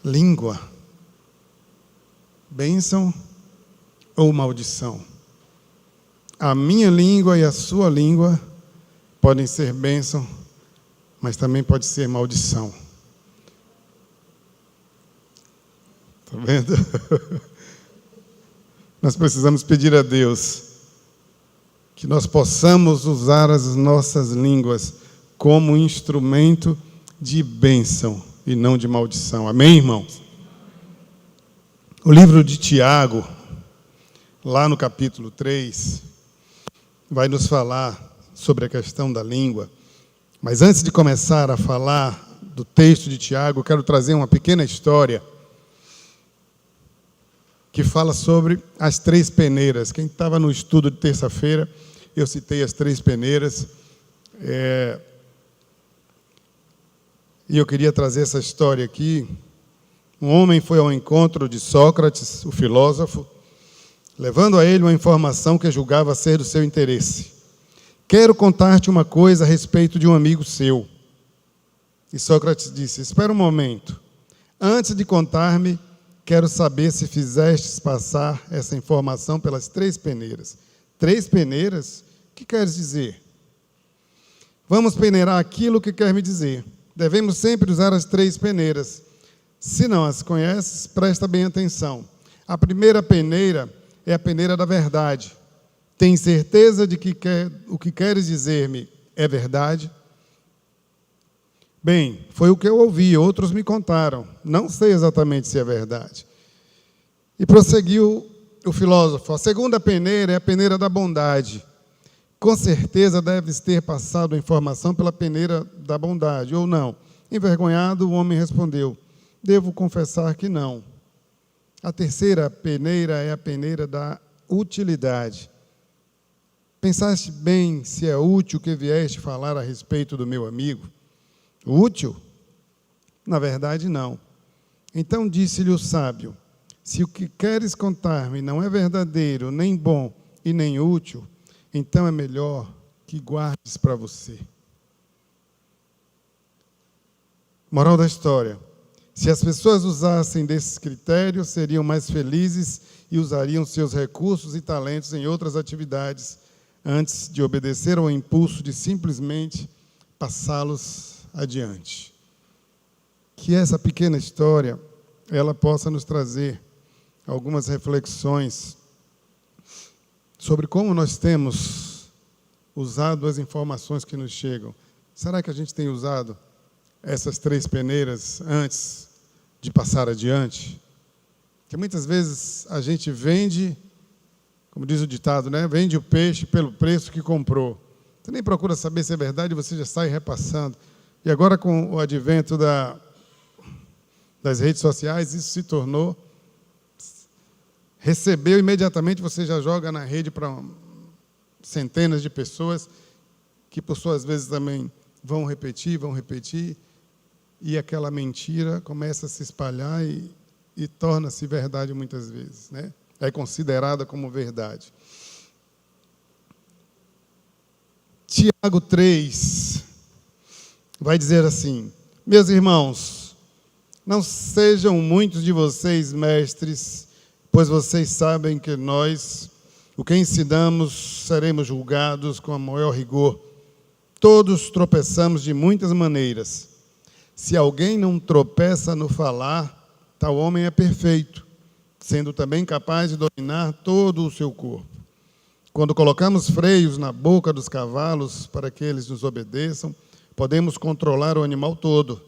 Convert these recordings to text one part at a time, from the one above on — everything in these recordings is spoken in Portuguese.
língua, bênção ou maldição? A minha língua e a sua língua podem ser bênção, mas também pode ser maldição. Está vendo? Nós precisamos pedir a Deus que nós possamos usar as nossas línguas como instrumento de bênção e não de maldição. Amém, irmãos? O livro de Tiago, lá no capítulo 3, vai nos falar sobre a questão da língua. Mas antes de começar a falar do texto de Tiago, eu quero trazer uma pequena história que fala sobre as 3 peneiras. Quem estava no estudo de terça-feira, eu citei as 3 peneiras. E eu queria trazer essa história aqui. Um homem foi ao encontro de Sócrates, o filósofo, levando a ele uma informação que julgava ser do seu interesse. Quero contar-te uma coisa a respeito de um amigo seu. E Sócrates disse, espera um momento. Antes de contar-me, quero saber se fizestes passar essa informação pelas 3 peneiras. 3 peneiras? O que queres dizer? Vamos peneirar aquilo que quer me dizer. Devemos sempre usar as 3 peneiras. Se não as conheces, presta bem atenção. A primeira peneira é a peneira da verdade. Tem certeza de que o que queres dizer-me é verdade? Bem, foi o que eu ouvi, outros me contaram. Não sei exatamente se é verdade. E prosseguiu o filósofo. A segunda peneira é a peneira da bondade. Com certeza deves ter passado a informação pela peneira da bondade, ou não? Envergonhado, o homem respondeu, devo confessar que não. A terceira peneira é a peneira da utilidade. Pensaste bem se é útil que vieste falar a respeito do meu amigo? Útil? Na verdade, não. Então disse-lhe o sábio, se o que queres contar-me não é verdadeiro, nem bom e nem útil, então é melhor que guardes para você. Moral da história. Se as pessoas usassem desses critérios, seriam mais felizes e usariam seus recursos e talentos em outras atividades, antes de obedecer ao impulso de simplesmente passá-los adiante. Que essa pequena história, ela possa nos trazer algumas reflexões sobre como nós temos usado as informações que nos chegam. Será que a gente tem usado essas 3 peneiras antes de passar adiante? Porque muitas vezes a gente vende, como diz o ditado, né? Vende o peixe pelo preço que comprou. Você nem procura saber se é verdade, você já sai repassando. E agora, com o advento das redes sociais, isso se tornou... Recebeu, imediatamente você já joga na rede para centenas de pessoas que, por suas vezes, também vão repetir, e aquela mentira começa a se espalhar e torna-se verdade muitas vezes, né? É considerada como verdade. Tiago 3 vai dizer assim, meus irmãos, não sejam muitos de vocês mestres, pois vocês sabem que nós, o que ensinamos, seremos julgados com a maior rigor. Todos tropeçamos de muitas maneiras. Se alguém não tropeça no falar, tal homem é perfeito, sendo também capaz de dominar todo o seu corpo. Quando colocamos freios na boca dos cavalos para que eles nos obedeçam, podemos controlar o animal todo.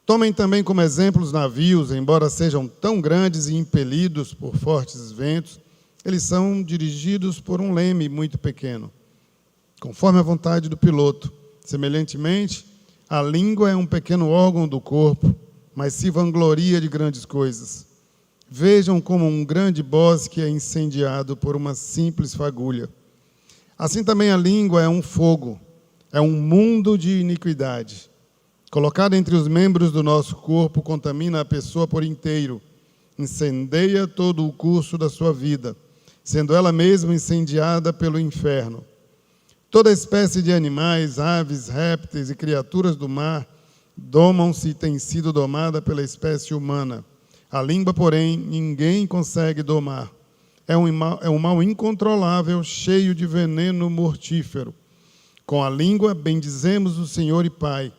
Tomem também como exemplo os navios, embora sejam tão grandes e impelidos por fortes ventos, eles são dirigidos por um leme muito pequeno, conforme a vontade do piloto. Semelhantemente, a língua é um pequeno órgão do corpo, mas se vangloria de grandes coisas. Vejam como um grande bosque é incendiado por uma simples fagulha. Assim também a língua é um fogo, é um mundo de iniquidade. Colocada entre os membros do nosso corpo, contamina a pessoa por inteiro, incendeia todo o curso da sua vida, sendo ela mesma incendiada pelo inferno. Toda espécie de animais, aves, répteis e criaturas do mar domam-se e tem sido domada pela espécie humana. A língua, porém, ninguém consegue domar. É um mal incontrolável, cheio de veneno mortífero. Com a língua bendizemos o Senhor e Pai,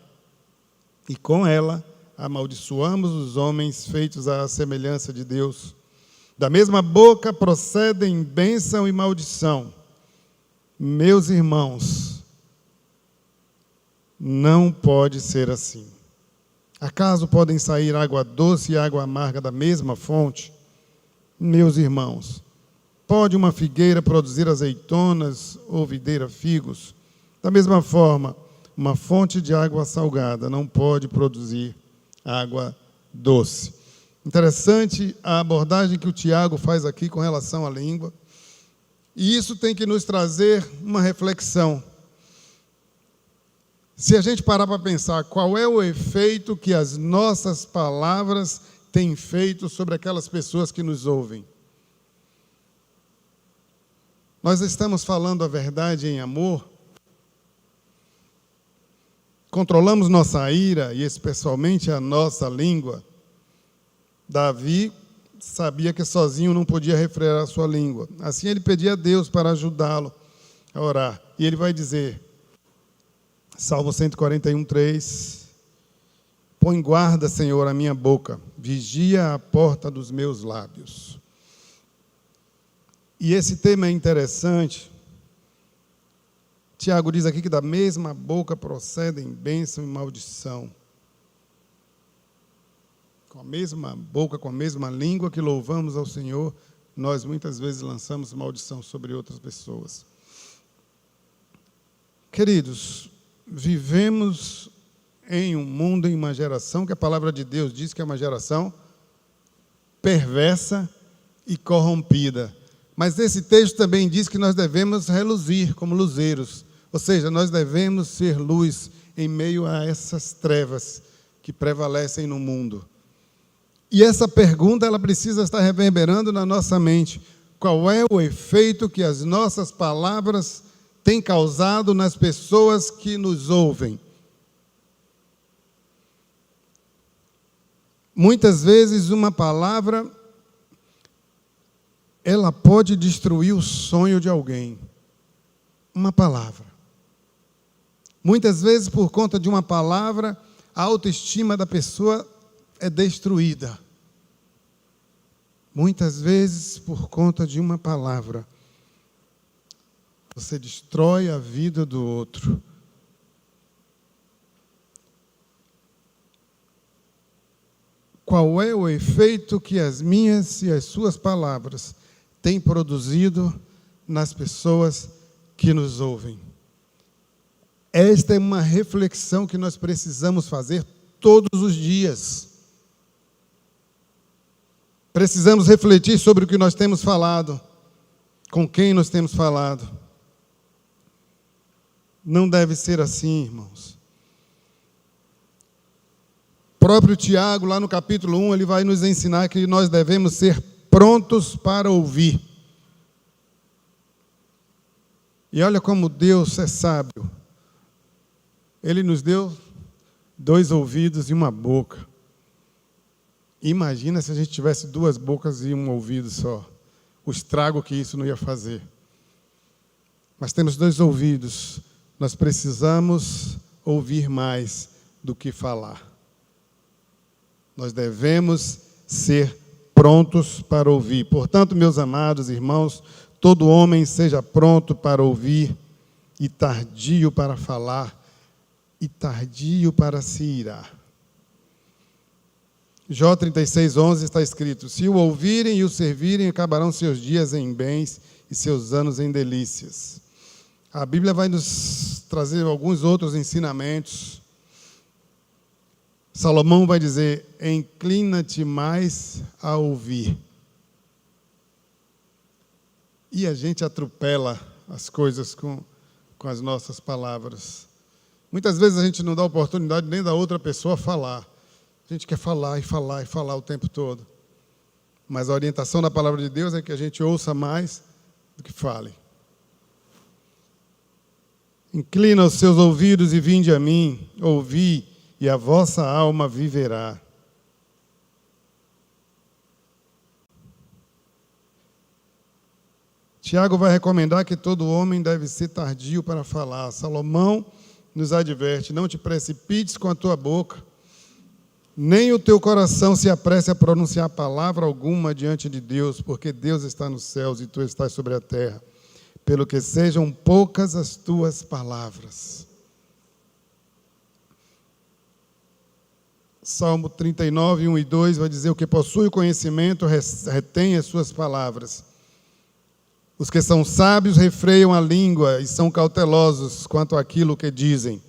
e com ela amaldiçoamos os homens feitos à semelhança de Deus. Da mesma boca procedem bênção e maldição. Meus irmãos, não pode ser assim. Acaso podem sair água doce e água amarga da mesma fonte? Meus irmãos, pode uma figueira produzir azeitonas ou videira figos? Da mesma forma, uma fonte de água salgada não pode produzir água doce. Interessante a abordagem que o Tiago faz aqui com relação à língua. E isso tem que nos trazer uma reflexão. Se a gente parar para pensar qual é o efeito que as nossas palavras têm feito sobre aquelas pessoas que nos ouvem. Nós estamos falando a verdade em amor? Controlamos nossa ira e especialmente a nossa língua? Davi sabia que sozinho não podia refrear a sua língua. Assim ele pedia a Deus para ajudá-lo a orar. E ele vai dizer, Salmo 141, 3, põe guarda, Senhor, a minha boca, vigia a porta dos meus lábios. E esse tema é interessante. Tiago diz aqui que da mesma boca procedem bênção e maldição. Com a mesma boca, com a mesma língua que louvamos ao Senhor, nós muitas vezes lançamos maldição sobre outras pessoas. Queridos, vivemos em um mundo, em uma geração que a palavra de Deus diz que é uma geração perversa e corrompida. Mas esse texto também diz que nós devemos reluzir como luzeiros. Ou seja, nós devemos ser luz em meio a essas trevas que prevalecem no mundo. E essa pergunta, ela precisa estar reverberando na nossa mente. Qual é o efeito que as nossas palavras têm causado nas pessoas que nos ouvem? Muitas vezes uma palavra, ela pode destruir o sonho de alguém. Uma palavra. Muitas vezes, por conta de uma palavra, a autoestima da pessoa é destruída. Muitas vezes, por conta de uma palavra, você destrói a vida do outro. Qual é o efeito que as minhas e as suas palavras têm produzido nas pessoas que nos ouvem? Esta é uma reflexão que nós precisamos fazer todos os dias. Precisamos refletir sobre o que nós temos falado, com quem nós temos falado. Não deve ser assim, irmãos. O próprio Tiago, lá no capítulo 1, ele vai nos ensinar que nós devemos ser prontos para ouvir. E olha como Deus é sábio. Ele nos deu 2 ouvidos e uma boca. Imagina se a gente tivesse 2 bocas e um ouvido só. O estrago que isso não ia fazer. Mas temos 2 ouvidos. Nós precisamos ouvir mais do que falar. Nós devemos ser prontos para ouvir. Portanto, meus amados irmãos, todo homem seja pronto para ouvir e tardio para falar e tardio para se irar. Jó 36:11 está escrito: se o ouvirem e o servirem, acabarão seus dias em bens e seus anos em delícias. A Bíblia vai nos trazer alguns outros ensinamentos. Salomão vai dizer: inclina-te mais a ouvir. E a gente atropela as coisas com as nossas palavras. Muitas vezes a gente não dá oportunidade nem da outra pessoa falar. A gente quer falar e falar e falar o tempo todo. Mas a orientação da palavra de Deus é que a gente ouça mais do que fale. Inclina os seus ouvidos e vinde a mim, ouvi, e a vossa alma viverá. Tiago vai recomendar que todo homem deve ser tardio para falar. Salomão nos adverte: não te precipites com a tua boca, nem o teu coração se apresse a pronunciar palavra alguma diante de Deus, porque Deus está nos céus e tu estás sobre a terra, pelo que sejam poucas as tuas palavras. Salmo 39, 1 e 2 vai dizer: o que possui o conhecimento retém as suas palavras. Os que são sábios refreiam a língua e são cautelosos quanto àquilo que dizem.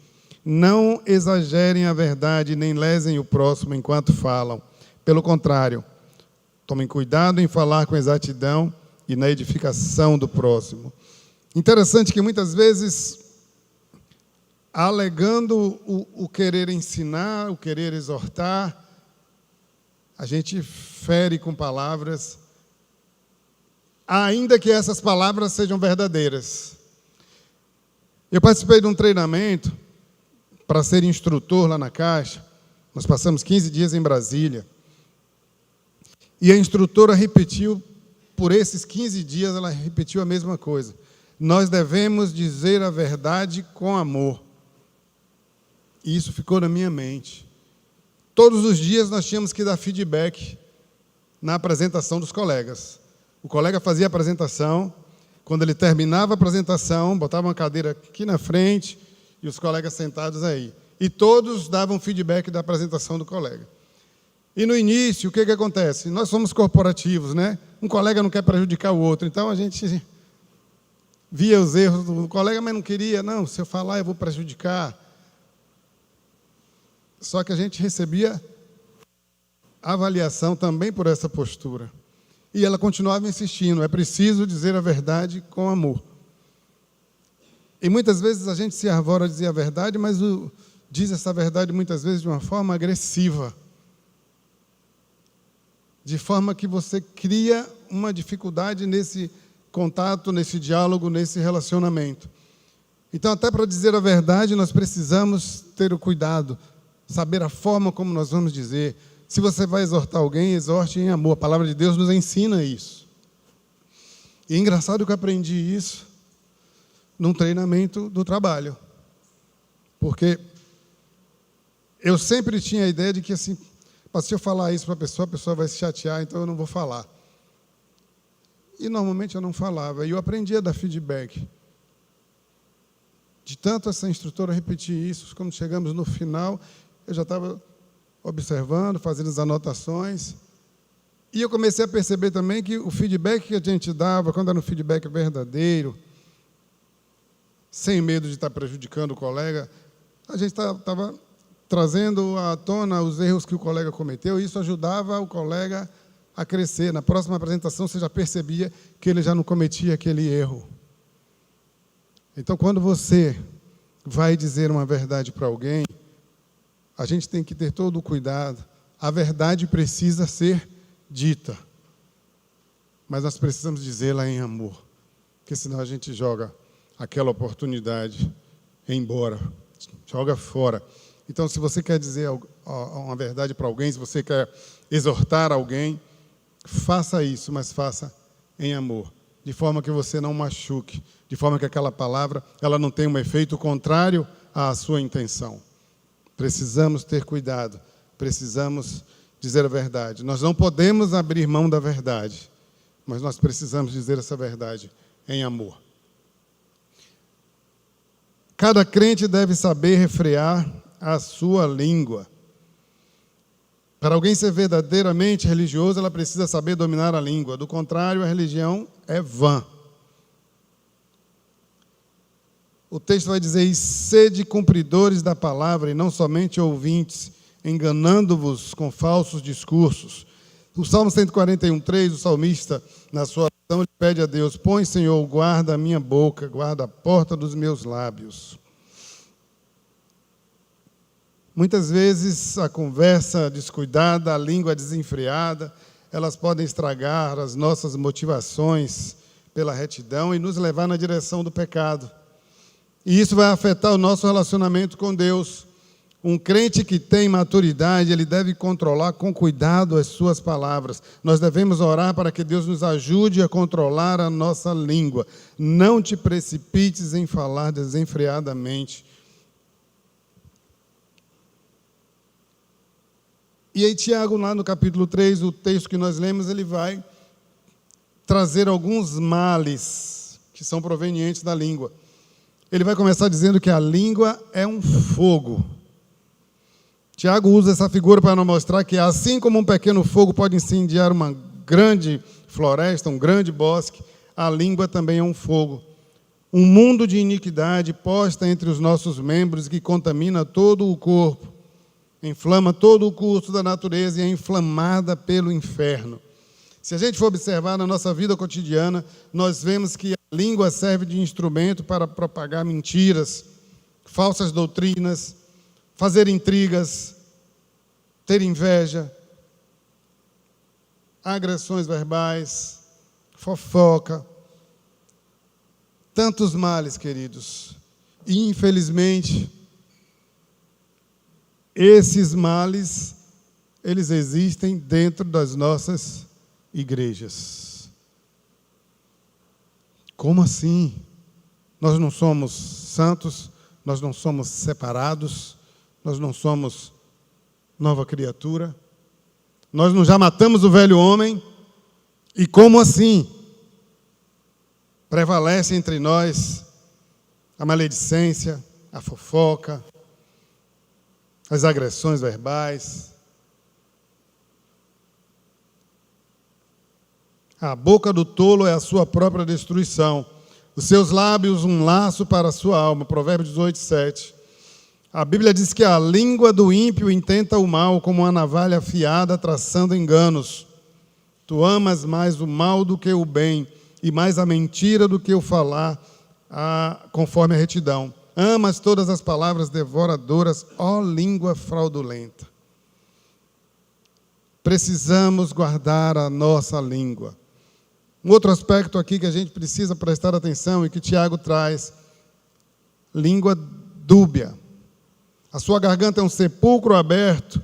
Não exagerem a verdade, nem lesem o próximo enquanto falam. Pelo contrário, tomem cuidado em falar com exatidão e na edificação do próximo. Interessante que muitas vezes, alegando o querer ensinar, o querer exortar, a gente fere com palavras, ainda que essas palavras sejam verdadeiras. Eu participei de um treinamento para ser instrutor lá na Caixa. Nós passamos 15 dias em Brasília. E a instrutora repetiu, por esses 15 dias, ela repetiu a mesma coisa. Nós devemos dizer a verdade com amor. E isso ficou na minha mente. Todos os dias nós tínhamos que dar feedback na apresentação dos colegas. O colega fazia a apresentação, quando ele terminava a apresentação, botava uma cadeira aqui na frente e os colegas sentados aí. E todos davam feedback da apresentação do colega. E no início, o que acontece? Nós somos corporativos, né? Um colega não quer prejudicar o outro, então a gente via os erros do colega, mas não queria, não, se eu falar eu vou prejudicar. Só que a gente recebia avaliação também por essa postura. E ela continuava insistindo: é preciso dizer a verdade com amor. E muitas vezes a gente se arvora a dizer a verdade, mas diz essa verdade muitas vezes de uma forma agressiva. De forma que você cria uma dificuldade nesse contato, nesse diálogo, nesse relacionamento. Então, até para dizer a verdade, nós precisamos ter o cuidado, saber a forma como nós vamos dizer. Se você vai exortar alguém, exorte em amor. A palavra de Deus nos ensina isso. E é engraçado que eu aprendi isso num treinamento do trabalho. Porque eu sempre tinha a ideia de que, assim, se eu falar isso para a pessoa vai se chatear, então eu não vou falar. E normalmente eu não falava. E eu aprendi a dar feedback. De tanto essa instrutora repetir isso, quando chegamos no final, eu já estava observando, fazendo as anotações. E eu comecei a perceber também que o feedback que a gente dava, quando era um feedback verdadeiro, sem medo de estar prejudicando o colega, a gente estava trazendo à tona os erros que o colega cometeu, e isso ajudava o colega a crescer. Na próxima apresentação, você já percebia que ele já não cometia aquele erro. Então, quando você vai dizer uma verdade para alguém, a gente tem que ter todo o cuidado. A verdade precisa ser dita, mas nós precisamos dizê-la em amor, porque senão a gente joga aquela oportunidade embora, joga fora. Então, se você quer dizer uma verdade para alguém, se você quer exortar alguém, faça isso, mas faça em amor, de forma que você não machuque, de forma que aquela palavra ela não tenha um efeito contrário à sua intenção. Precisamos ter cuidado, precisamos dizer a verdade. Nós não podemos abrir mão da verdade, mas nós precisamos dizer essa verdade em amor. Cada crente deve saber refrear a sua língua. Para alguém ser verdadeiramente religioso, ela precisa saber dominar a língua. Do contrário, a religião é vã. O texto vai dizer: e sede cumpridores da palavra, e não somente ouvintes, enganando-vos com falsos discursos. O Salmo 141:3, o salmista, na sua oração, ele pede a Deus: põe, Senhor, guarda a minha boca, guarda a porta dos meus lábios. Muitas vezes a conversa descuidada, a língua desenfreada, elas podem estragar as nossas motivações pela retidão e nos levar na direção do pecado. E isso vai afetar o nosso relacionamento com Deus. Um crente que tem maturidade, ele deve controlar com cuidado as suas palavras. Nós devemos orar para que Deus nos ajude a controlar a nossa língua. Não te precipites em falar desenfreadamente. E aí Tiago, lá no capítulo 3, o texto que nós lemos, ele vai trazer alguns males que são provenientes da língua. Ele vai começar dizendo que a língua é um fogo. Tiago usa essa figura para nos mostrar que, assim como um pequeno fogo pode incendiar uma grande floresta, um grande bosque, a língua também é um fogo. Um mundo de iniquidade posta entre os nossos membros que contamina todo o corpo, inflama todo o curso da natureza e é inflamada pelo inferno. Se a gente for observar na nossa vida cotidiana, nós vemos que a língua serve de instrumento para propagar mentiras, falsas doutrinas, fazer intrigas, ter inveja, agressões verbais, fofoca, tantos males, queridos. E, infelizmente, esses males, eles existem dentro das nossas igrejas. Como assim? Nós não somos santos, nós não somos separados, nós não somos nova criatura, nós não já matamos o velho homem, e como assim? Prevalece entre nós a maledicência, a fofoca, as agressões verbais. A boca do tolo é a sua própria destruição, os seus lábios um laço para a sua alma. Provérbios 18, 7. A Bíblia diz que a língua do ímpio intenta o mal como uma navalha afiada traçando enganos. Tu amas mais o mal do que o bem, e mais a mentira do que o falar conforme a retidão. Amas todas as palavras devoradoras, ó língua fraudulenta. Precisamos guardar a nossa língua. Um outro aspecto aqui que a gente precisa prestar atenção e que Tiago traz: língua dúbia. A sua garganta é um sepulcro aberto,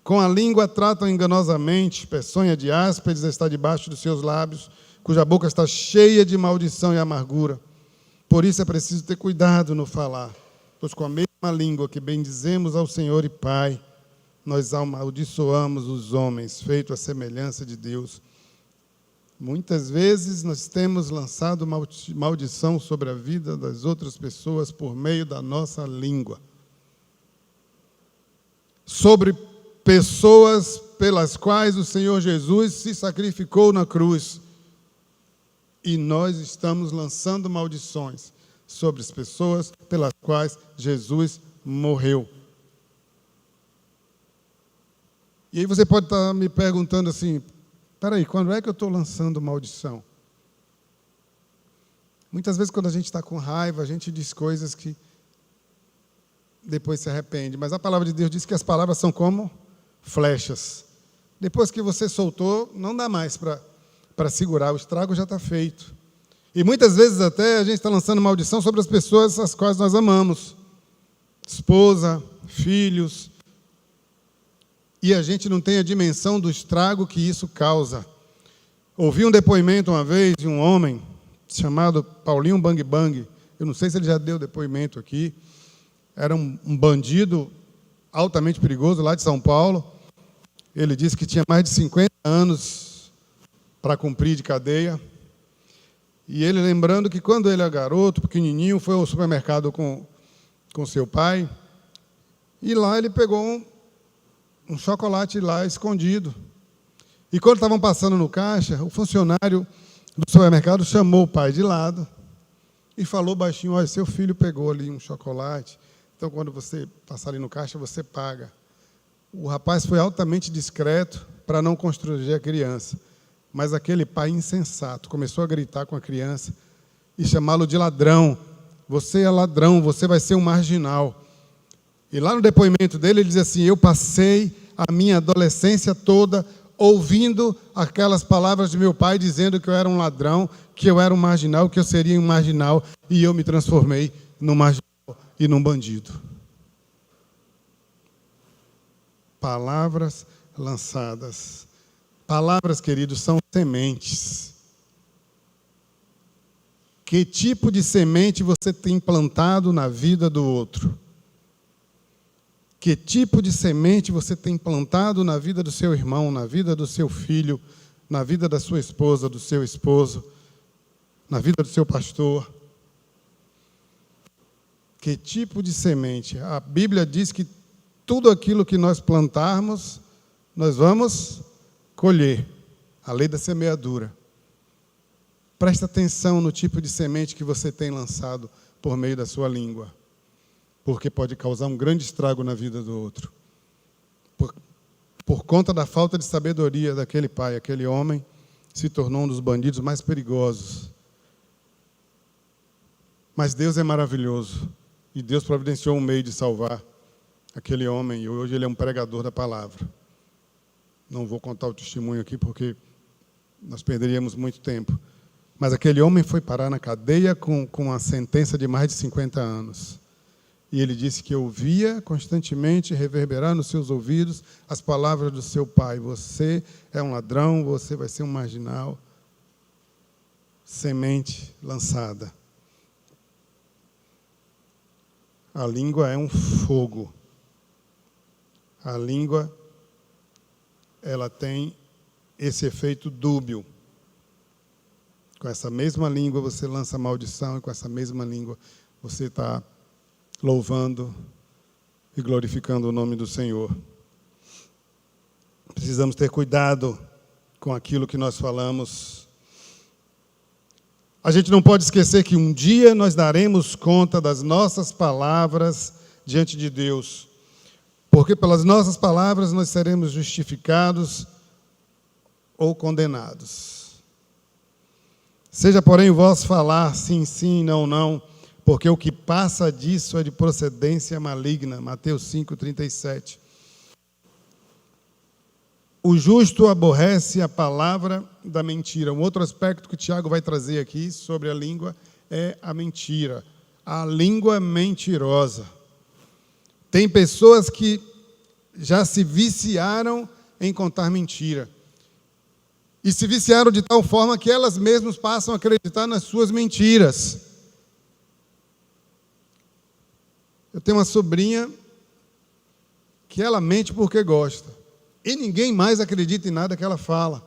com a língua tratam enganosamente, peçonha de áspides está debaixo dos seus lábios, cuja boca está cheia de maldição e amargura. Por isso é preciso ter cuidado no falar, pois com a mesma língua que bendizemos ao Senhor e Pai, nós amaldiçoamos os homens, feito à semelhança de Deus. Muitas vezes nós temos lançado maldição sobre a vida das outras pessoas por meio da nossa língua. Sobre pessoas pelas quais o Senhor Jesus se sacrificou na cruz. E nós estamos lançando maldições sobre as pessoas pelas quais Jesus morreu. E aí você pode estar me perguntando assim: peraí, quando é que eu estou lançando maldição? Muitas vezes quando a gente está com raiva, a gente diz coisas que depois se arrepende. Mas a palavra de Deus diz que as palavras são como flechas. Depois que você soltou, não dá mais para segurar, o estrago já está feito. E muitas vezes até a gente está lançando maldição sobre as pessoas as quais nós amamos. Esposa, filhos. E a gente não tem a dimensão do estrago que isso causa. Ouvi um depoimento uma vez de um homem chamado Paulinho Bang Bang. Eu não sei se ele já deu depoimento aqui. Era um bandido altamente perigoso lá de São Paulo. Ele disse que tinha mais de 50 anos para cumprir de cadeia. E ele, lembrando que quando ele era garoto, pequenininho, foi ao supermercado com seu pai. E lá ele pegou um chocolate lá escondido. E quando estavam passando no caixa, o funcionário do supermercado chamou o pai de lado e falou baixinho: olha, seu filho pegou ali um chocolate. Então, quando você passar ali no caixa, você paga. O rapaz foi altamente discreto para não constranger a criança. Mas aquele pai insensato começou a gritar com a criança e chamá-lo de ladrão. Você é ladrão, você vai ser um marginal. E lá no depoimento dele, ele diz assim: eu passei a minha adolescência toda ouvindo aquelas palavras de meu pai dizendo que eu era um ladrão, que eu era um marginal, que eu seria um marginal, e eu me transformei num marginal e num bandido. palavras lançadas. Palavras, queridos, são sementes. Que tipo de semente você tem plantado na vida do outro? Que tipo de semente você tem plantado na vida do seu irmão, na vida do seu filho, na vida da sua esposa, do seu esposo, na vida do seu pastor? Que tipo de semente? A Bíblia diz que tudo aquilo que nós plantarmos, nós vamos colher. A lei da semeadura. Presta atenção no tipo de semente que você tem lançado por meio da sua língua, porque pode causar um grande estrago na vida do outro. Por conta da falta de sabedoria daquele pai, aquele homem se tornou um dos bandidos mais perigosos. Mas Deus é maravilhoso, e Deus providenciou um meio de salvar aquele homem, e hoje ele é um pregador da palavra. Não vou contar o testemunho aqui, porque nós perderíamos muito tempo. Mas aquele homem foi parar na cadeia com uma sentença de mais de 50 anos. E ele disse que ouvia constantemente reverberar nos seus ouvidos as palavras do seu pai. Você é um ladrão, você vai ser um marginal. Semente lançada. A língua é um fogo. A língua, ela tem esse efeito dúbio. Com essa mesma língua você lança maldição, e com essa mesma língua você está louvando e glorificando o nome do Senhor. Precisamos ter cuidado com aquilo que nós falamos. A gente não pode esquecer que um dia nós daremos conta das nossas palavras diante de Deus, porque pelas nossas palavras nós seremos justificados ou condenados. Seja, porém, o vosso falar sim, sim, não, não, porque o que passa disso é de procedência maligna. Mateus 5:37. O justo aborrece a palavra da mentira. Um outro aspecto que Tiago vai trazer aqui sobre a língua é a mentira. A língua mentirosa. Tem pessoas que já se viciaram em contar mentira. E se viciaram de tal forma que elas mesmas passam a acreditar nas suas mentiras. Eu tenho uma sobrinha que ela mente porque gosta. E ninguém mais acredita em nada que ela fala.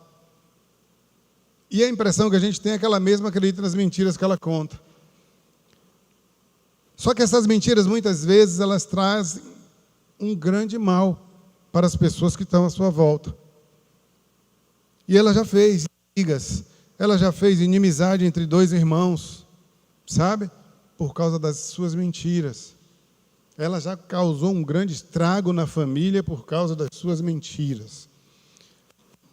E a impressão que a gente tem é que ela mesma acredita nas mentiras que ela conta. Só que essas mentiras, muitas vezes, elas trazem um grande mal para as pessoas que estão à sua volta. E ela já fez brigas, ela já fez inimizade entre dois irmãos, sabe? Por causa das suas mentiras. Ela já causou um grande estrago na família por causa das suas mentiras.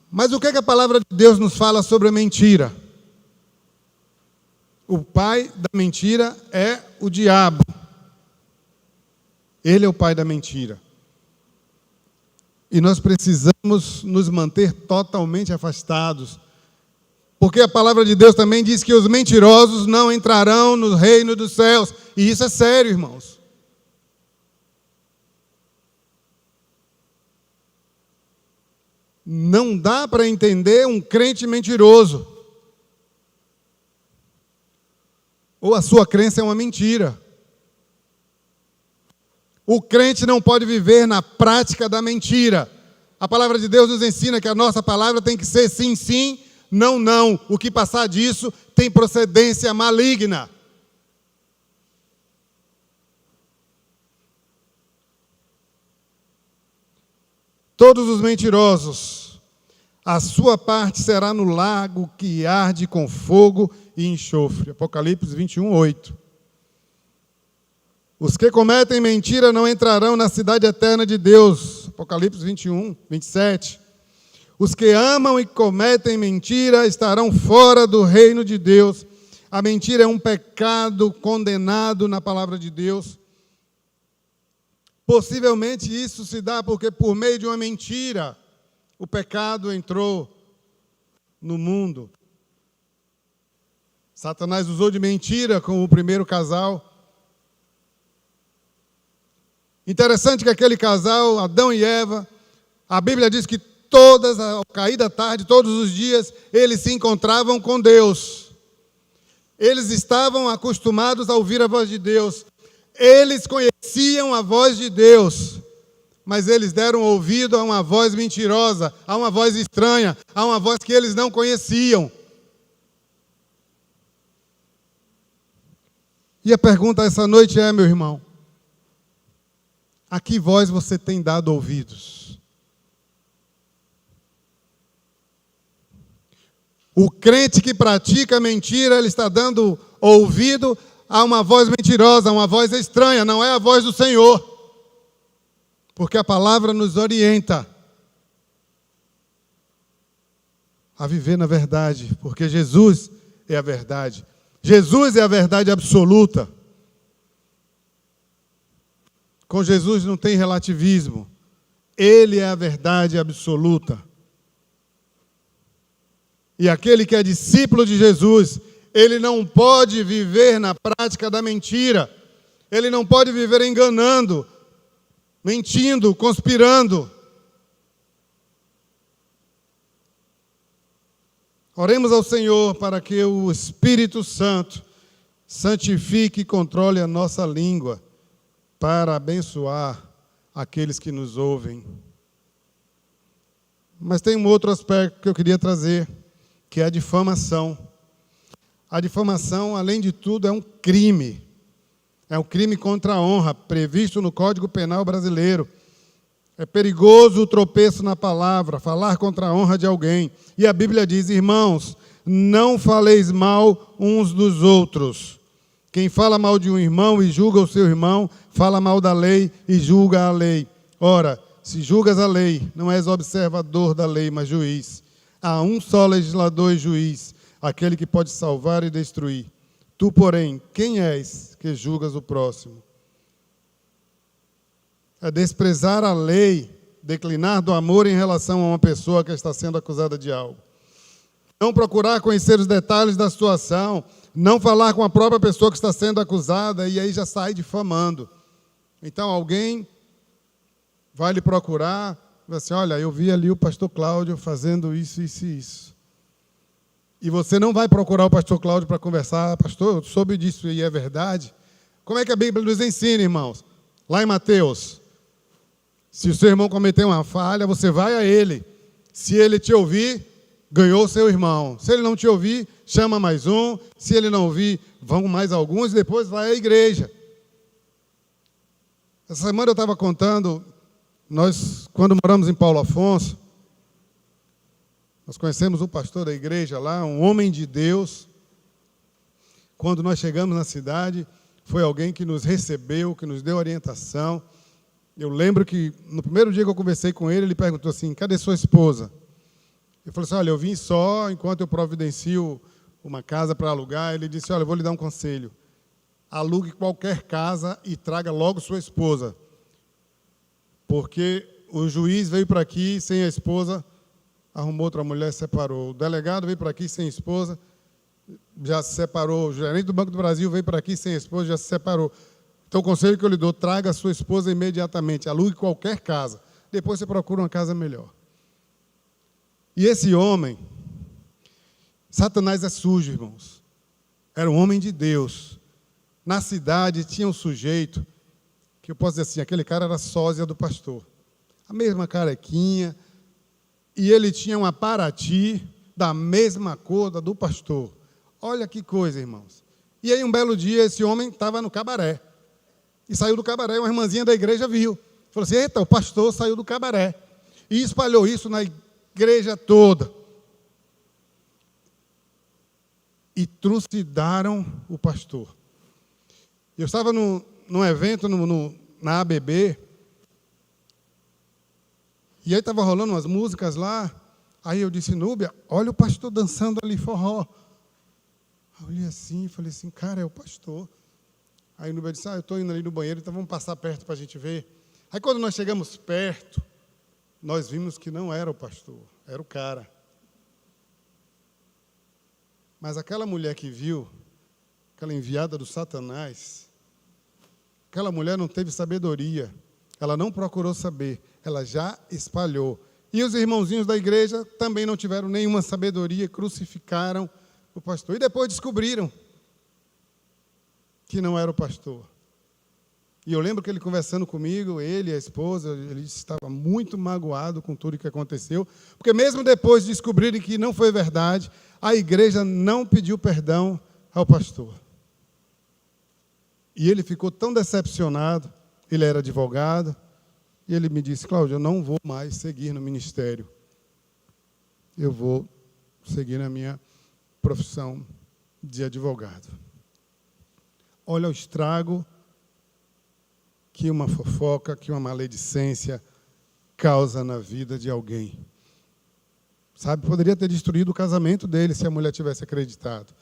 Mas o que é que a palavra de Deus nos fala sobre a mentira? O pai da mentira é o diabo. Ele é o pai da mentira. E nós precisamos nos manter totalmente afastados. Porque a palavra de Deus também diz que os mentirosos não entrarão no reino dos céus. E isso é sério, irmãos. Não dá para entender um crente mentiroso. Ou a sua crença é uma mentira. O crente não pode viver na prática da mentira. A palavra de Deus nos ensina que a nossa palavra tem que ser sim, sim, não, não. O que passar disso tem procedência maligna. Todos os mentirosos, a sua parte será no lago que arde com fogo e enxofre. Apocalipse 21:8. Os que cometem mentira não entrarão na cidade eterna de Deus. Apocalipse 21:27. Os que amam e cometem mentira estarão fora do reino de Deus. A mentira é um pecado condenado na palavra de Deus. Possivelmente isso se dá porque por meio de uma mentira o pecado entrou no mundo. Satanás usou de mentira com o primeiro casal. Interessante que aquele casal, Adão e Eva, A Bíblia diz que todas, ao cair da tarde, todos os dias, eles se encontravam com Deus. Eles estavam acostumados a ouvir a voz de Deus. Eles conheciam a voz de Deus. Mas eles deram ouvido a uma voz mentirosa, a uma voz estranha, a uma voz que eles não conheciam. E a pergunta essa noite é, meu irmão, a que voz você tem dado ouvidos? O crente que pratica mentira, ele está dando ouvido a uma voz mentirosa, a uma voz estranha, não é a voz do Senhor. Porque a palavra nos orienta a viver na verdade, porque Jesus é a verdade. Jesus é a verdade absoluta. Com Jesus não tem relativismo. Ele é a verdade absoluta. E aquele que é discípulo de Jesus, ele não pode viver na prática da mentira. Ele não pode viver enganando, mentindo, conspirando. Oremos ao Senhor para que o Espírito Santo santifique e controle a nossa língua para abençoar aqueles que nos ouvem. Mas tem um outro aspecto que eu queria trazer, que é a difamação. A difamação, além de tudo, é um crime. É um crime contra a honra, previsto no Código Penal brasileiro. É perigoso o tropeço na palavra, falar contra a honra de alguém. E a Bíblia diz, irmãos, não faleis mal uns dos outros. Quem fala mal de um irmão e julga o seu irmão, fala mal da lei e julga a lei. Ora, se julgas a lei, não és observador da lei, mas juiz. Há um só legislador e juiz, aquele que pode salvar e destruir. Tu, porém, quem és que julgas o próximo? É desprezar a lei, declinar do amor em relação a uma pessoa que está sendo acusada de algo. Não procurar conhecer os detalhes da situação, não falar com a própria pessoa que está sendo acusada, e aí já sai difamando. Então alguém vai lhe procurar, vai assim, olha, eu vi ali o pastor Cláudio fazendo isso, isso e isso. E você não vai procurar o pastor Cláudio para conversar, pastor, eu soube disso e é verdade. Como é que a Bíblia nos ensina, irmãos? Lá em Mateus, se o seu irmão cometer uma falha, você vai a ele. Se ele te ouvir, ganhou o seu irmão. Se ele não te ouvir, chama mais um. Se ele não ouvir, vão mais alguns e depois vai à igreja. Essa semana eu estava contando, nós, quando moramos em Paulo Afonso, nós conhecemos o pastor da igreja lá, um homem de Deus. Quando nós chegamos na cidade, foi alguém que nos recebeu, que nos deu orientação. Eu lembro que, no primeiro dia que eu conversei com ele, ele perguntou assim, cadê sua esposa? Eu falei assim, olha, eu vim só enquanto eu providencio uma casa para alugar. Ele disse, olha, eu vou lhe dar um conselho. Alugue qualquer casa e traga logo sua esposa. Porque o juiz veio para aqui sem a esposa, arrumou outra mulher e separou. O delegado veio para aqui sem esposa, já se separou. O gerente do Banco do Brasil veio para aqui sem esposa, já se separou. Então, o conselho que eu lhe dou, traga a sua esposa imediatamente, alugue qualquer casa. Depois você procura uma casa melhor. E esse homem, Satanás é sujo, irmãos. Era um homem de Deus. Na cidade tinha um sujeito, que eu posso dizer assim, aquele cara era sósia do pastor. A mesma carequinha, e ele tinha uma Paraty da mesma cor da do pastor. Olha que coisa, irmãos. E aí, um belo dia, esse homem estava no cabaré. E saiu do cabaré, uma irmãzinha da igreja viu. Falou assim, eita, o pastor saiu do cabaré. E espalhou isso na igreja toda. E trucidaram o pastor. Eu estava num evento na ABB, e aí estava rolando umas músicas lá, aí eu disse, Núbia, olha o pastor dançando ali forró. Eu olhei assim, falei assim, cara, é o pastor. Aí o Núbia disse, eu estou indo ali no banheiro, então vamos passar perto para a gente ver. Aí quando nós chegamos perto, nós vimos que não era o pastor, era o cara. Mas aquela mulher que viu, aquela enviada do Satanás, aquela mulher não teve sabedoria. Ela não procurou saber, ela já espalhou. E os irmãozinhos da igreja também não tiveram nenhuma sabedoria, crucificaram o pastor. E depois descobriram que não era o pastor. E eu lembro que ele conversando comigo, ele e a esposa, ele estava muito magoado com tudo que aconteceu, porque mesmo depois de descobrirem que não foi verdade, a igreja não pediu perdão ao pastor. E ele ficou tão decepcionado, ele era advogado, e ele me disse: Cláudio, eu não vou mais seguir no ministério. Eu vou seguir na minha profissão de advogado. Olha o estrago que uma fofoca, que uma maledicência causa na vida de alguém. Sabe, poderia ter destruído o casamento dele se a mulher tivesse acreditado.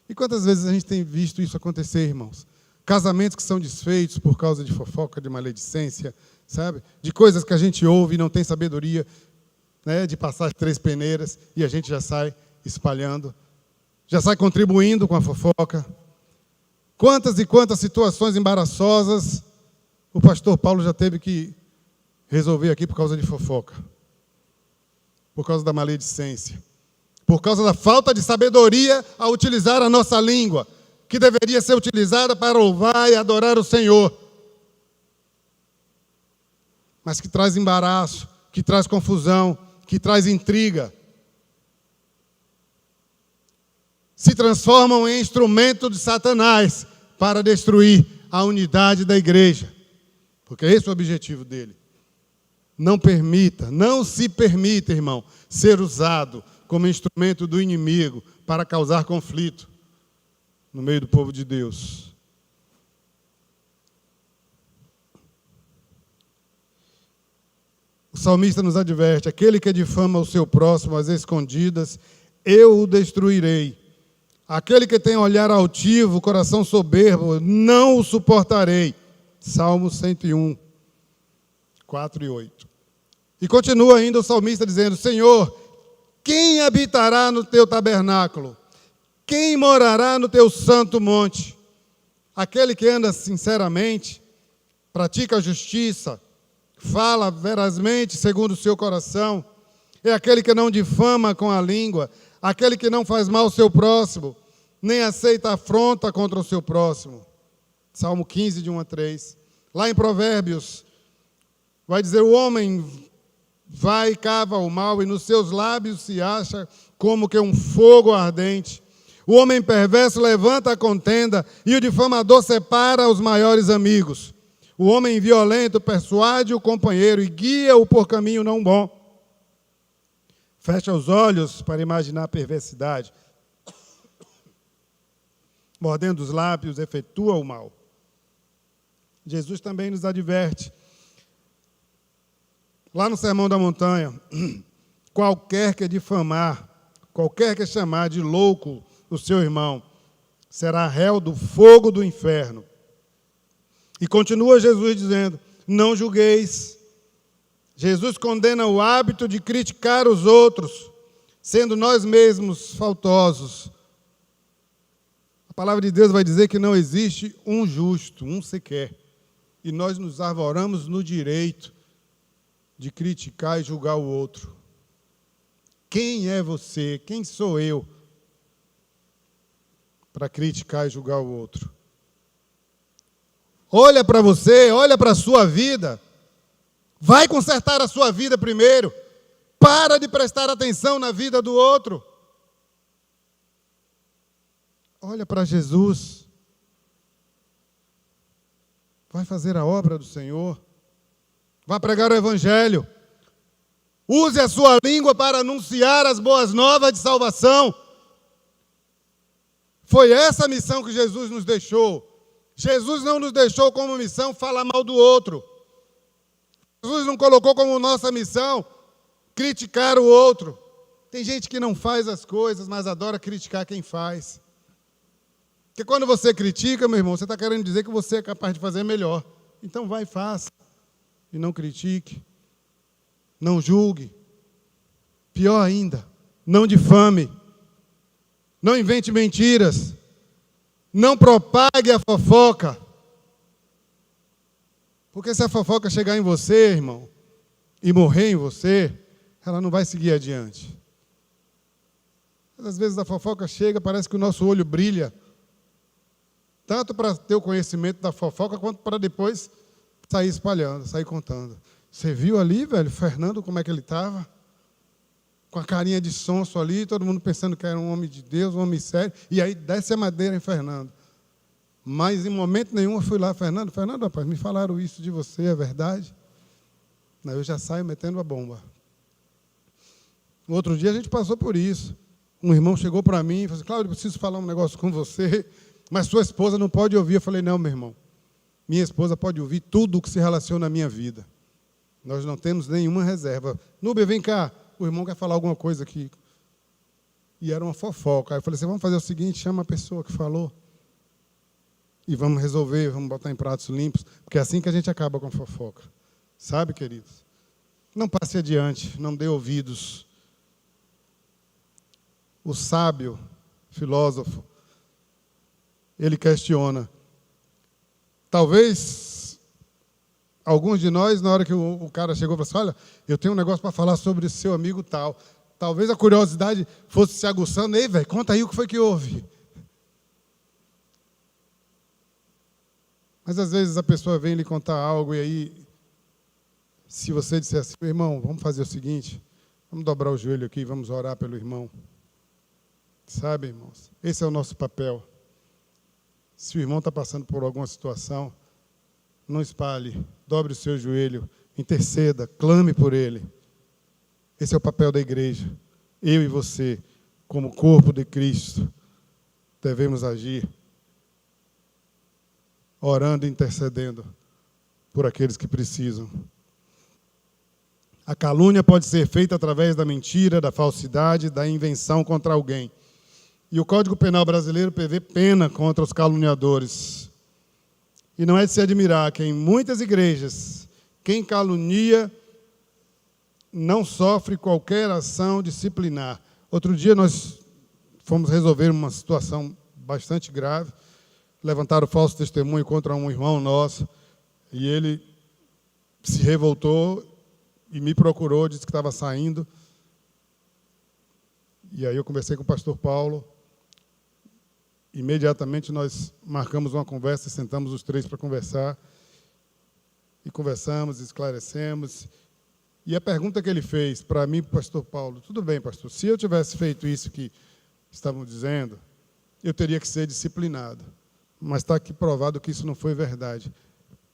E quantas vezes a gente tem visto isso acontecer, irmãos? Casamentos que são desfeitos por causa de fofoca, de maledicência, sabe? De coisas que a gente ouve e não tem sabedoria, né, de passar as 3 peneiras e a gente já sai espalhando, já sai contribuindo com a fofoca. Quantas e quantas situações embaraçosas o pastor Paulo já teve que resolver aqui por causa de fofoca, por causa da maledicência, por causa da falta de sabedoria a utilizar a nossa língua, que deveria ser utilizada para louvar e adorar o Senhor, mas que traz embaraço, que traz confusão, que traz intriga. Se transformam em instrumento de Satanás para destruir a unidade da igreja. Porque esse é o objetivo dele. Não permita, não se permita, irmão, ser usado como instrumento do inimigo para causar conflito no meio do povo de Deus. O salmista nos adverte: aquele que difama o seu próximo às escondidas, eu o destruirei. Aquele que tem olhar altivo, coração soberbo, não o suportarei. Salmo 101, 4 e 8. E continua ainda o salmista dizendo: Senhor, quem habitará no teu tabernáculo? Quem morará no teu santo monte? Aquele que anda sinceramente, pratica a justiça, fala verazmente segundo o seu coração, é aquele que não difama com a língua, aquele que não faz mal ao seu próximo, nem aceita afronta contra o seu próximo. Salmo 15, de 1 a 3. Lá em Provérbios, vai dizer: o homem vai e cava o mal, e nos seus lábios se acha como que um fogo ardente. O homem perverso levanta a contenda, e o difamador separa os maiores amigos. O homem violento persuade o companheiro e guia-o por caminho não bom. Fecha os olhos para imaginar a perversidade. Mordendo os lábios, efetua o mal. Jesus também nos adverte. Lá no Sermão da Montanha: qualquer que difamar, qualquer que chamar de louco o seu irmão, será réu do fogo do inferno. E continua Jesus dizendo: não julgueis. Jesus condena o hábito de criticar os outros, sendo nós mesmos faltosos. A palavra de Deus vai dizer que não existe um justo, um sequer. E nós nos arvoramos no direito de criticar e julgar o outro. Quem é você? Quem sou eu para criticar e julgar o outro? Olha para você, olha para a sua vida. Vai consertar a sua vida primeiro. Para de prestar atenção na vida do outro. Olha para Jesus. Vai fazer a obra do Senhor. Vai pregar o Evangelho. Use a sua língua para anunciar as boas novas de salvação. Foi essa a missão que Jesus nos deixou. Jesus não nos deixou como missão falar mal do outro. Jesus não colocou como nossa missão criticar o outro. Tem gente que não faz as coisas, mas adora criticar quem faz. Porque quando você critica, meu irmão, você está querendo dizer que você é capaz de fazer melhor. Então vai e faça. E não critique. Não julgue. Pior ainda, não difame. Não invente mentiras. Não propague a fofoca. Porque se a fofoca chegar em você, irmão, e morrer em você, ela não vai seguir adiante. Às vezes a fofoca chega, parece que o nosso olho brilha, tanto para ter o conhecimento da fofoca, quanto para depois sair espalhando, sair contando. Você viu ali, velho, Fernando, como é que ele estava? Com a carinha de sonso ali, todo mundo pensando que era um homem de Deus, um homem sério, e aí desce a madeira em Fernando. Mas em momento nenhum eu fui lá, Fernando, rapaz, me falaram isso de você, é verdade? Aí eu já saio metendo a bomba. Outro dia a gente passou por isso. Um irmão chegou para mim e falou assim, Cláudio, eu preciso falar um negócio com você, mas sua esposa não pode ouvir. Eu falei, não, meu irmão, minha esposa pode ouvir tudo o que se relaciona à minha vida. Nós não temos nenhuma reserva. Núbia, vem cá, o irmão quer falar alguma coisa aqui. E era uma fofoca. Aí eu falei assim, vamos fazer o seguinte, chama a pessoa que falou e vamos resolver, vamos botar em pratos limpos, porque é assim que a gente acaba com a fofoca. Sabe, queridos? Não passe adiante, não dê ouvidos. O sábio, filósofo, ele questiona. Talvez alguns de nós, na hora que o cara chegou, falou assim, olha, eu tenho um negócio para falar sobre o seu amigo tal. Talvez a curiosidade fosse se aguçando. Ei, velho, conta aí o que foi que houve. Mas às vezes a pessoa vem lhe contar algo e aí, se você disser assim, irmão, vamos fazer o seguinte, vamos dobrar o joelho aqui, vamos orar pelo irmão. Sabe, irmãos, esse é o nosso papel. Se o irmão está passando por alguma situação, não espalhe, dobre o seu joelho, interceda, clame por ele. Esse é o papel da igreja. Eu e você, como corpo de Cristo, devemos agir orando e intercedendo por aqueles que precisam. A calúnia pode ser feita através da mentira, da falsidade, da invenção contra alguém. E o Código Penal brasileiro prevê pena contra os caluniadores. E não é de se admirar que em muitas igrejas, quem calunia não sofre qualquer ação disciplinar. Outro dia nós fomos resolver uma situação bastante grave, levantaram falso testemunho contra um irmão nosso, e ele se revoltou e me procurou, disse que estava saindo. E aí eu conversei com o pastor Paulo. Imediatamente nós marcamos uma conversa, sentamos os três para conversar. E conversamos, esclarecemos. E a pergunta que ele fez para mim, para o pastor Paulo, tudo bem, pastor, se eu tivesse feito isso que estavam dizendo, eu teria que ser disciplinado. Mas está aqui provado que isso não foi verdade.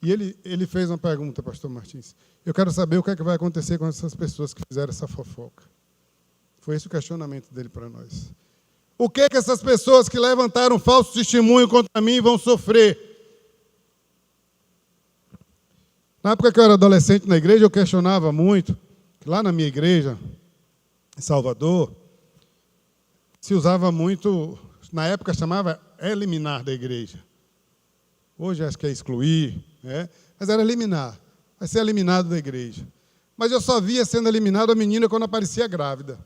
E ele fez uma pergunta, pastor Martins. Eu quero saber o que é que vai acontecer com essas pessoas que fizeram essa fofoca. Foi esse o questionamento dele para nós. O que é que essas pessoas que levantaram falso testemunho contra mim vão sofrer? Na época que eu era adolescente na igreja, eu questionava muito, que lá na minha igreja, em Salvador, se usava muito, na época chamava eliminar da igreja. Hoje acho que é excluir, né? Mas era eliminar, vai ser eliminado da igreja. Mas eu só via sendo eliminado a menina quando aparecia grávida.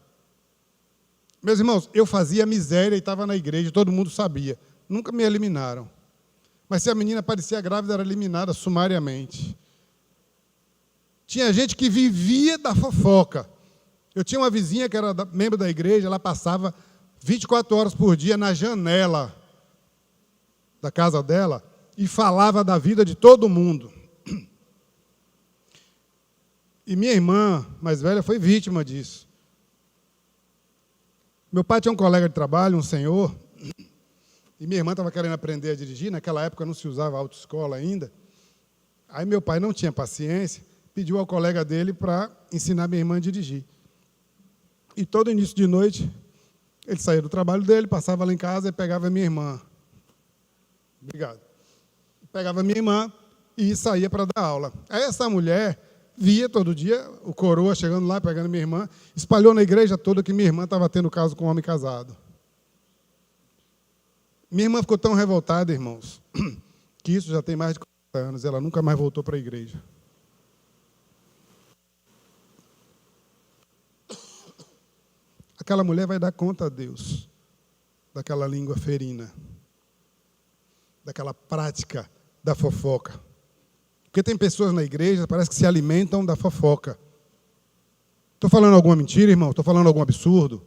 Meus irmãos, eu fazia miséria e estava na igreja, todo mundo sabia. Nunca me eliminaram. Mas se a menina parecia grávida, era eliminada sumariamente. Tinha gente que vivia da fofoca. Eu tinha uma vizinha que era membro da igreja, ela passava 24 horas por dia na janela da casa dela e falava da vida de todo mundo. E minha irmã mais velha foi vítima disso. Meu pai tinha um colega de trabalho, um senhor, e minha irmã estava querendo aprender a dirigir, naquela época não se usava autoescola ainda. Aí meu pai não tinha paciência, pediu ao colega dele para ensinar minha irmã a dirigir. E todo início de noite, ele saía do trabalho dele, passava lá em casa e pegava minha irmã. Obrigado. Pegava minha irmã e saía para dar aula. Aí essa mulher via todo dia o coroa chegando lá, pegando minha irmã, espalhou na igreja toda que minha irmã estava tendo caso com um homem casado. Minha irmã ficou tão revoltada, irmãos, que isso já tem mais de 40 anos, ela nunca mais voltou para a igreja. Aquela mulher vai dar conta a Deus daquela língua ferina, daquela prática da fofoca. Porque tem pessoas na igreja que parece que se alimentam da fofoca. Estou falando alguma mentira, irmão? Estou falando algum absurdo?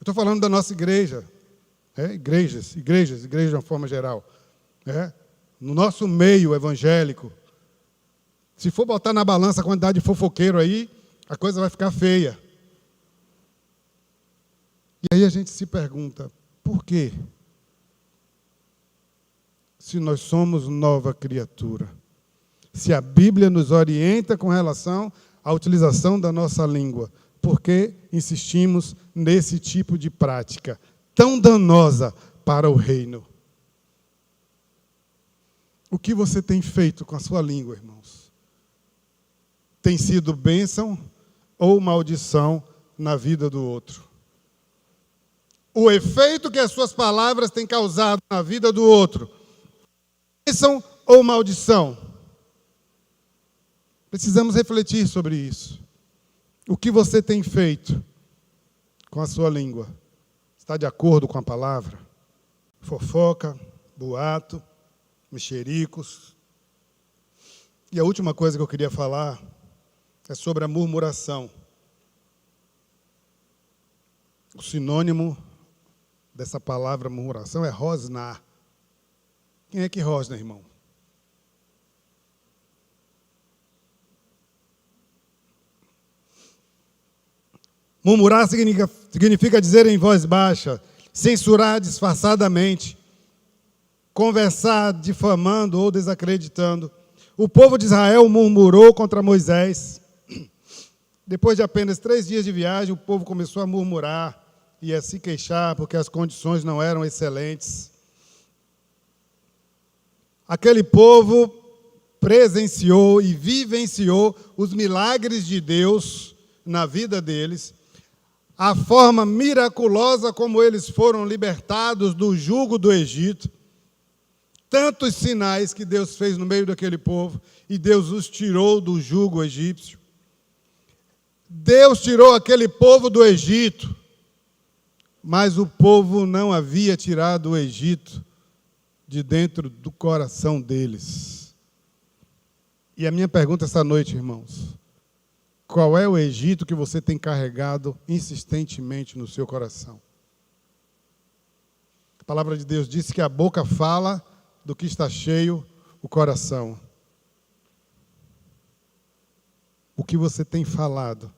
Estou falando da nossa igreja. Igrejas de uma forma geral. No nosso meio evangélico. Se for botar na balança a quantidade de fofoqueiro aí, a coisa vai ficar feia. E aí a gente se pergunta, por quê? Se nós somos nova criatura. Se a Bíblia nos orienta com relação à utilização da nossa língua, por que insistimos nesse tipo de prática tão danosa para o reino? O que você tem feito com a sua língua, irmãos? Tem sido bênção ou maldição na vida do outro? O efeito que as suas palavras têm causado na vida do outro, bênção ou maldição? Precisamos refletir sobre isso. O que você tem feito com a sua língua? Está de acordo com a palavra? Fofoca, boato, mexericos. E a última coisa que eu queria falar é sobre a murmuração. O sinônimo dessa palavra murmuração é rosnar. Quem é que rosna, irmão? Murmurar significa dizer em voz baixa, censurar disfarçadamente, conversar difamando ou desacreditando. O povo de Israel murmurou contra Moisés. Depois de apenas 3 dias de viagem, o povo começou a murmurar e a se queixar porque as condições não eram excelentes. Aquele povo presenciou e vivenciou os milagres de Deus na vida deles, a forma miraculosa como eles foram libertados do jugo do Egito, tantos sinais que Deus fez no meio daquele povo, e Deus os tirou do jugo egípcio. Deus tirou aquele povo do Egito, mas o povo não havia tirado o Egito de dentro do coração deles. E a minha pergunta essa noite, irmãos, qual é o Egito que você tem carregado insistentemente no seu coração? A palavra de Deus diz que a boca fala do que está cheio o coração. O que você tem falado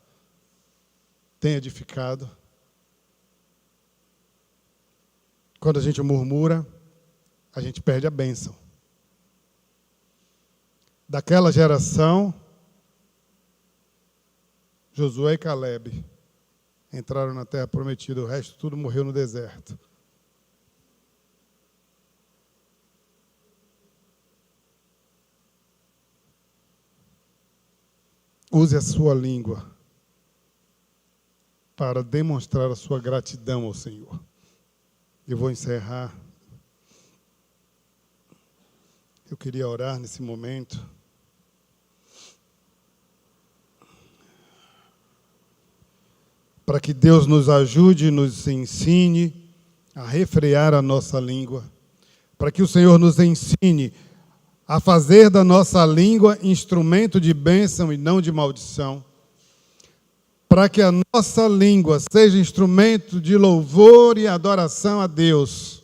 tem edificado? Quando a gente murmura, a gente perde a bênção. Daquela geração, Josué e Calebe entraram na terra prometida, o resto tudo morreu no deserto. Use a sua língua para demonstrar a sua gratidão ao Senhor. Eu vou encerrar. Eu queria orar nesse momento. Para que Deus nos ajude e nos ensine a refrear a nossa língua. Para que o Senhor nos ensine a fazer da nossa língua instrumento de bênção e não de maldição. Para que a nossa língua seja instrumento de louvor e adoração a Deus.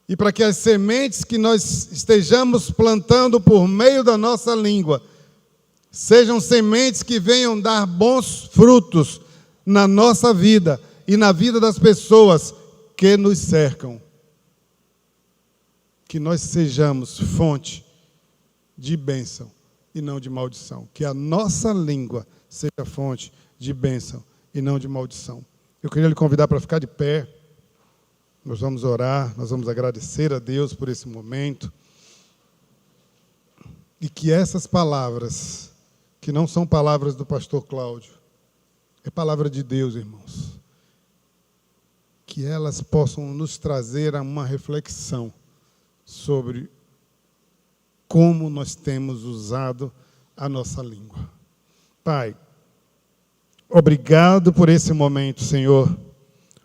E para que as sementes que nós estejamos plantando por meio da nossa língua sejam sementes que venham dar bons frutos na nossa vida e na vida das pessoas que nos cercam. Que nós sejamos fonte de bênção e não de maldição. Que a nossa língua seja fonte de bênção e não de maldição. Eu queria lhe convidar para ficar de pé. Nós vamos orar, nós vamos agradecer a Deus por esse momento. E que essas palavras, que não são palavras do pastor Cláudio, é palavra de Deus, irmãos. Que elas possam nos trazer a uma reflexão sobre como nós temos usado a nossa língua. Pai, obrigado por esse momento, Senhor.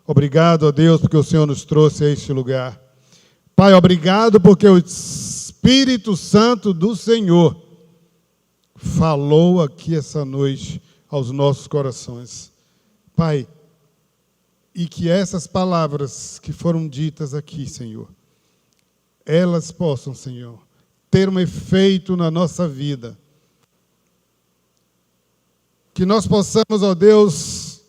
Obrigado a Deus porque o Senhor nos trouxe a este lugar. Pai, obrigado porque o Espírito Santo do Senhor falou aqui essa noite aos nossos corações. Pai, e que essas palavras que foram ditas aqui, Senhor, elas possam, Senhor, ter um efeito na nossa vida. Que nós possamos, ó Deus,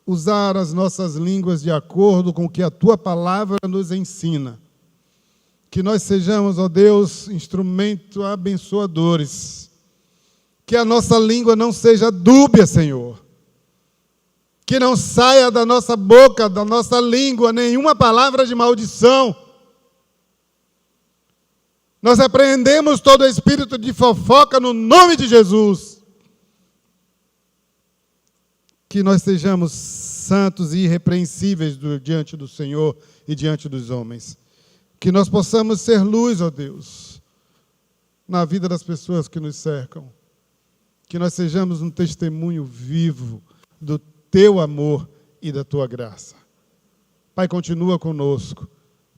usar as nossas línguas de acordo com o que a Tua palavra nos ensina. Que nós sejamos, ó Deus, instrumentos abençoadores. Que a nossa língua não seja dúbia, Senhor. Que não saia da nossa boca, da nossa língua, nenhuma palavra de maldição. Nós repreendemos todo espírito de fofoca no nome de Jesus. Que nós sejamos santos e irrepreensíveis diante do Senhor e diante dos homens. Que nós possamos ser luz, ó Deus, na vida das pessoas que nos cercam. Que nós sejamos um testemunho vivo do Teu amor e da Tua graça. Pai, continua conosco.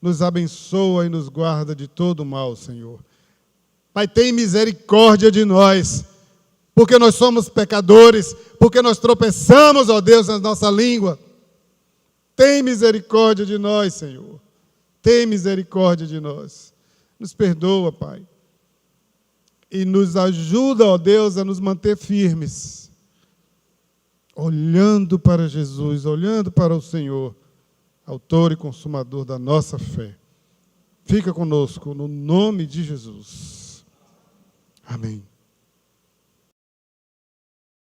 Nos abençoa e nos guarda de todo mal, Senhor. Pai, tem misericórdia de nós, porque nós somos pecadores, porque nós tropeçamos, ó Deus, na nossa língua. Tem misericórdia de nós, Senhor. Tem misericórdia de nós. Nos perdoa, Pai. E nos ajuda, ó Deus, a nos manter firmes. Olhando para Jesus, olhando para o Senhor, autor e consumador da nossa fé. Fica conosco, no nome de Jesus. Amém.